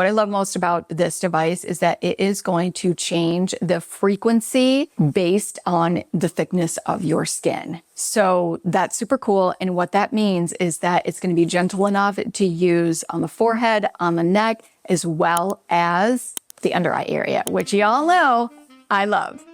What I love most about this device is that it is going to change the frequency based on the thickness of your skin. So that's super cool. And what that means is that it's going to be gentle enough to use on the forehead, on the neck, as well as the under eye area, which y'all know I love.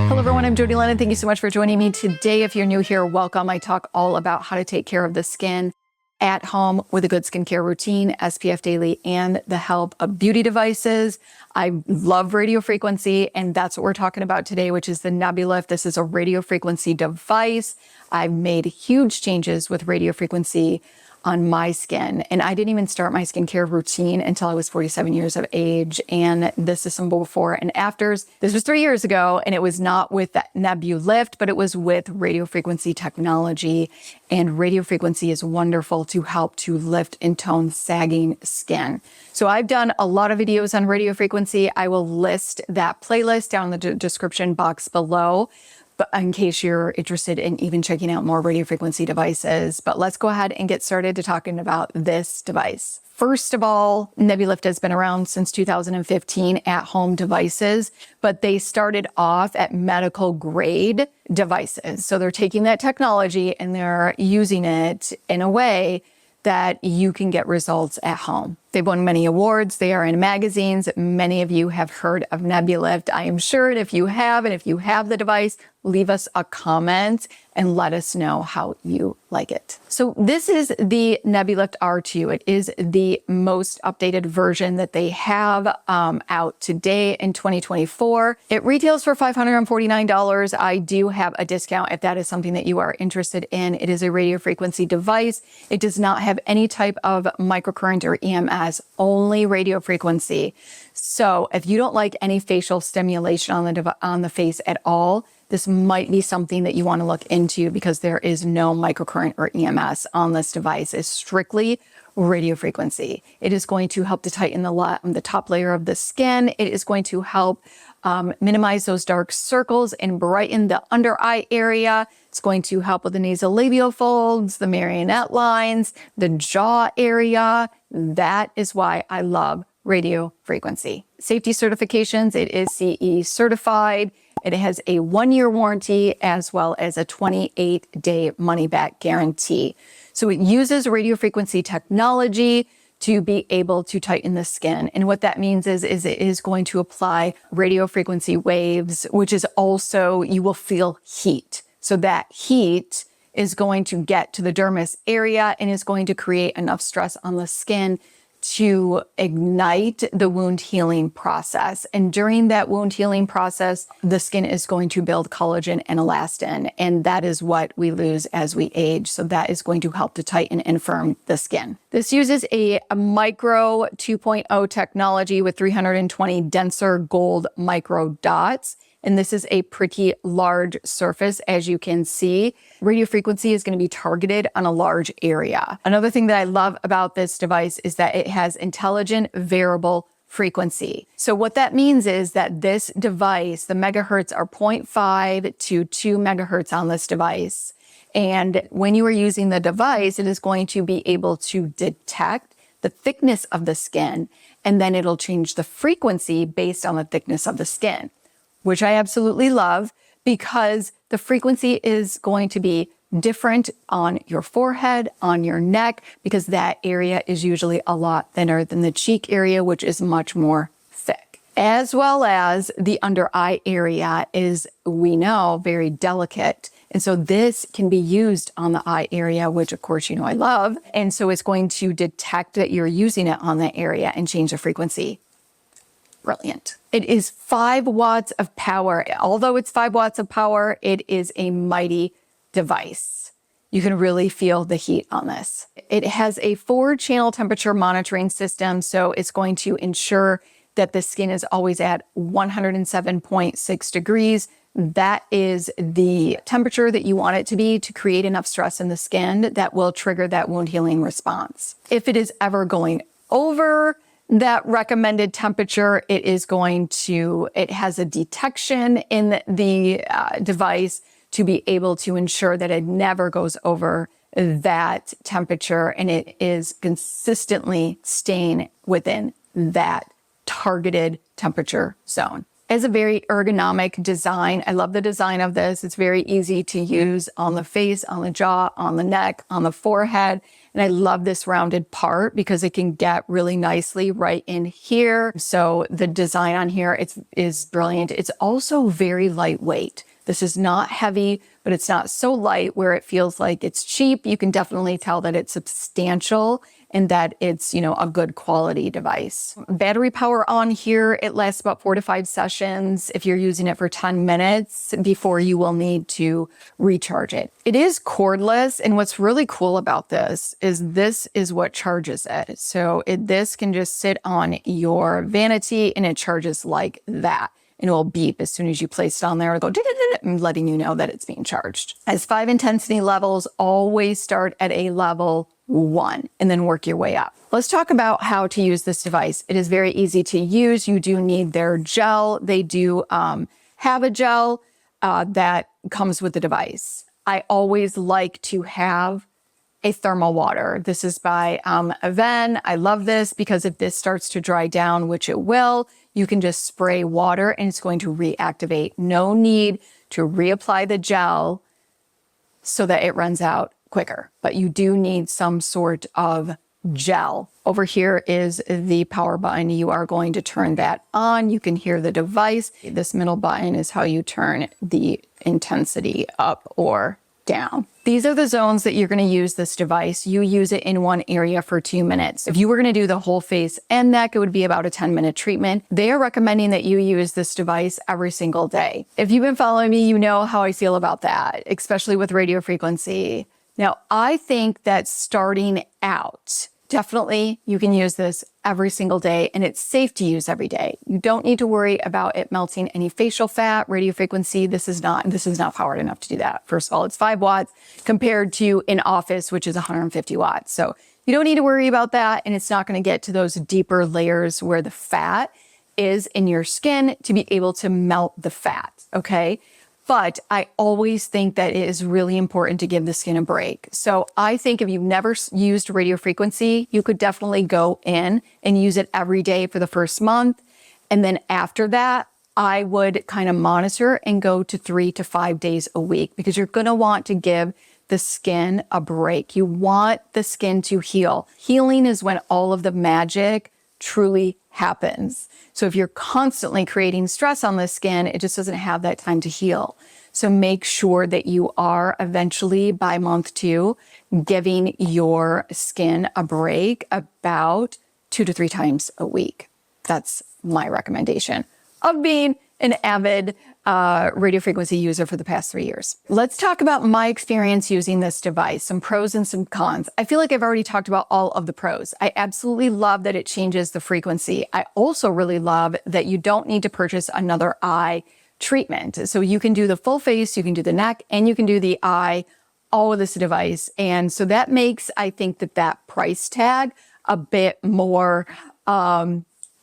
Hello everyone, I'm Jodylynn and thank you so much for joining me today. If you're new here, welcome. I talk all about how to take care of the skin at home with a good skincare routine, SPF daily, and the help of beauty devices. I love radiofrequency, and that's what we're talking about today, which is the Nebulyft. This is a radiofrequency device. I've made huge changes with radiofrequency on my skin. And I didn't even start my skincare routine until I was 47 years of age. And this is some before and afters. This was 3 years ago, and it was not with that Nebulyft, but it was with radiofrequency technology. And radiofrequency is wonderful to help to lift and tone sagging skin. So I've done a lot of videos on radiofrequency. I will list that playlist down in the description box below, but in case you're interested in even checking out more radiofrequency devices. But let's go ahead and get started to talking about this device. First of all, Nebulyft has been around since 2015 at-home devices, but they started off at medical grade devices. So they're taking that technology and they're using it in a way that you can get results at home. They've won many awards. They are in magazines. Many of you have heard of Nebulyft, I am sure. And if you have, and if you have the device, leave us a comment and let us know how you like it. So this is the Nebulyft R2. It is the most updated version that they have out today in 2024. It retails for $549. I do have a discount if that is something that you are interested in. It is a radiofrequency device. It does not have any type of microcurrent or EMS, only radiofrequency. So if you don't like any facial stimulation on the face at all, this might be something that you want to look into because there is no microcurrent or EMS on this device. It's strictly radiofrequency. It is going to help to tighten the top layer of the skin. It is going to help minimize those dark circles and brighten the under eye area. It's going to help with the nasolabial folds, the marionette lines, the jaw area. That is why I love radiofrequency. Safety certifications, it is CE certified. It has a 1-year warranty as well as a 28-day money-back guarantee. So it uses radiofrequency technology to be able to tighten the skin. And what that means is it is going to apply radiofrequency waves, which is also, you will feel heat. So that heat is going to get to the dermis area and is going to create enough stress on the skin to ignite the wound healing process. And during that wound healing process, the skin is going to build collagen and elastin. And that is what we lose as we age. So that is going to help to tighten and firm the skin. This uses a micro 2.0 technology with 320 denser gold micro dots. And this is a pretty large surface, as you can see. Radiofrequency is going to be targeted on a large area. Another thing that I love about this device is that it has intelligent variable frequency. So what that means is that this device, the megahertz are 0.5 to 2 megahertz on this device. And when you are using the device, it is going to be able to detect the thickness of the skin, and then it'll change the frequency based on the thickness of the skin, which I absolutely love because the frequency is going to be different on your forehead, on your neck, because that area is usually a lot thinner than the cheek area, which is much more thick. As well as the under eye area is, we know, very delicate. And so this can be used on the eye area, which of course, you know, I love. And so it's going to detect that you're using it on that area and change the frequency. Brilliant. It is 5 watts of power. Although it's 5 watts of power, it is a mighty device. You can really feel the heat on this. It has a 4-channel temperature monitoring system, so it's going to ensure that the skin is always at 107.6 degrees. That is the temperature that you want it to be to create enough stress in the skin that will trigger that wound healing response. If it is ever going over that recommended temperature, it has a detection in the device to be able to ensure that it never goes over that temperature, and it is consistently staying within that targeted temperature zone. It's a very ergonomic design. I love the design of this. It's very easy to use on the face, on the jaw, on the neck, on the forehead. And I love this rounded part because it can get really nicely right in here. So the design on here is brilliant. It's also very lightweight. This is not heavy, but it's not so light where it feels like it's cheap. You can definitely tell that it's substantial and that it's, a good quality device. Battery power on here, it lasts about 4 to 5 sessions if you're using it for 10 minutes before you will need to recharge it. It is cordless, and what's really cool about this is what charges it. So this can just sit on your vanity and it charges like that. And it will beep as soon as you place it on there. It'll go and letting you know that it's being charged. As 5 intensity levels, always start at a level 1 and then work your way up. Let's talk about how to use this device. It is very easy to use. You do need their gel. They do have a gel that comes with the device. I always like to have a thermal water. This is by Aven. I love this because if this starts to dry down, which it will, you can just spray water and it's going to reactivate. No need to reapply the gel so that it runs out quicker, but you do need some sort of gel. Over here is the power button. You are going to turn that on. You can hear the device. This middle button is how you turn the intensity up or down. These are the zones that you're going to use this device. You use it in one area for 2 minutes. If you were going to do the whole face and neck, it would be about a 10-minute treatment. They are recommending that you use this device every single day. If you've been following me, you know how I feel about that, especially with radiofrequency. Now, I think that starting out, definitely you can use this every single day and it's safe to use every day. You don't need to worry about it melting any facial fat. Radiofrequency, this is not powered enough to do that. First of all, it's 5 watts compared to in office, which is 150 watts. So you don't need to worry about that. And it's not going to get to those deeper layers where the fat is in your skin to be able to melt the fat. Okay. But I always think that it is really important to give the skin a break. So I think if you've never used radiofrequency, you could definitely go in and use it every day for the first month. And then after that, I would kind of monitor and go to 3 to 5 days a week because you're going to want to give the skin a break. You want the skin to heal. Healing is when all of the magic truly happens. So if you're constantly creating stress on the skin, it just doesn't have that time to heal. So make sure that you are eventually by month 2, giving your skin a break about 2 to 3 times a week. That's my recommendation of being an avid radiofrequency user for the past 3 years. Let's talk about my experience using this device, some pros and some cons. I feel like I've already talked about all of the pros. I absolutely love that it changes the frequency. I also really love that you don't need to purchase another eye treatment. So you can do the full face, you can do the neck, and you can do the eye, all with this device. And so that makes, I think that price tag a bit more,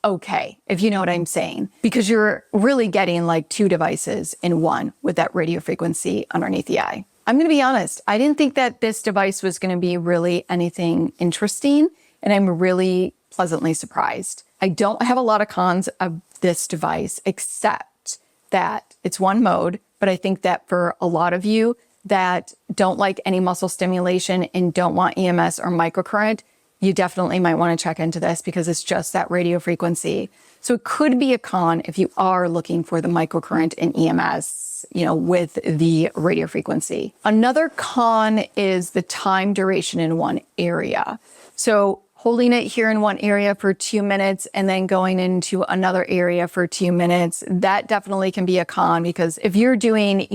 okay, if you know what I'm saying, because you're really getting like 2 devices in one with that radiofrequency underneath the eye. I'm going to be honest. I didn't think that this device was going to be really anything interesting, and I'm really pleasantly surprised. I don't have a lot of cons of this device, except that it's one mode, but I think that for a lot of you that don't like any muscle stimulation and don't want EMS or microcurrent, you definitely might want to check into this because it's just that radio frequency. So it could be a con if you are looking for the microcurrent and EMS, with the radio frequency. Another con is the time duration in one area. So holding it here in one area for 2 minutes and then going into another area for 2 minutes, that definitely can be a con because if you're doing,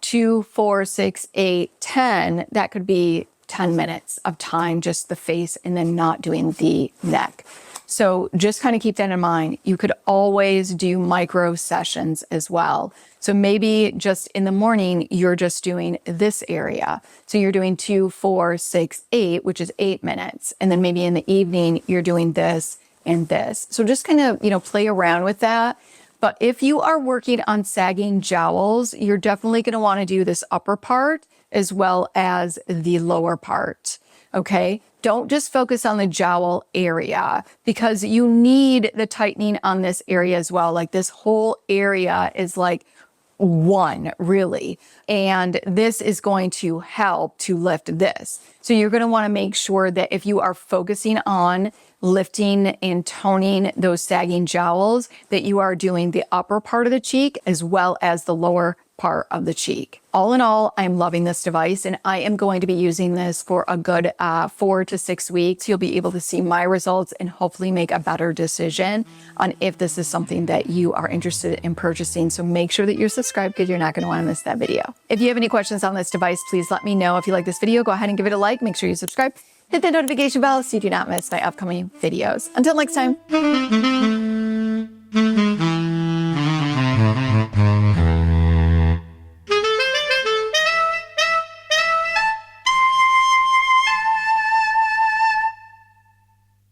2, 4, 6, 8, 10, that could be 10 minutes of time, just the face, and then not doing the neck. So just kind of keep that in mind. You could always do micro sessions as well. So maybe just in the morning, you're just doing this area. So you're doing 2, 4, 6, 8, which is 8 minutes. And then maybe in the evening, you're doing this and this. So just kind of, play around with that. But if you are working on sagging jowls, you're definitely going to want to do this upper part as well as the lower part. Okay. Don't just focus on the jowl area because you need the tightening on this area as well. Like this whole area is like one really. And this is going to help to lift this. So you're going to want to make sure that if you are focusing on lifting and toning those sagging jowls, that you are doing the upper part of the cheek as well as the lower part of the cheek. All in all, I'm loving this device and I am going to be using this for a good 4 to 6 weeks. You'll be able to see my results and hopefully make a better decision on if this is something that you are interested in purchasing. So make sure that you're subscribed because you're not going to want to miss that video. If you have any questions on this device, please let me know. If you like this video, go ahead and give it a like. Make sure you subscribe. Hit the notification bell so you do not miss my upcoming videos. Until next time.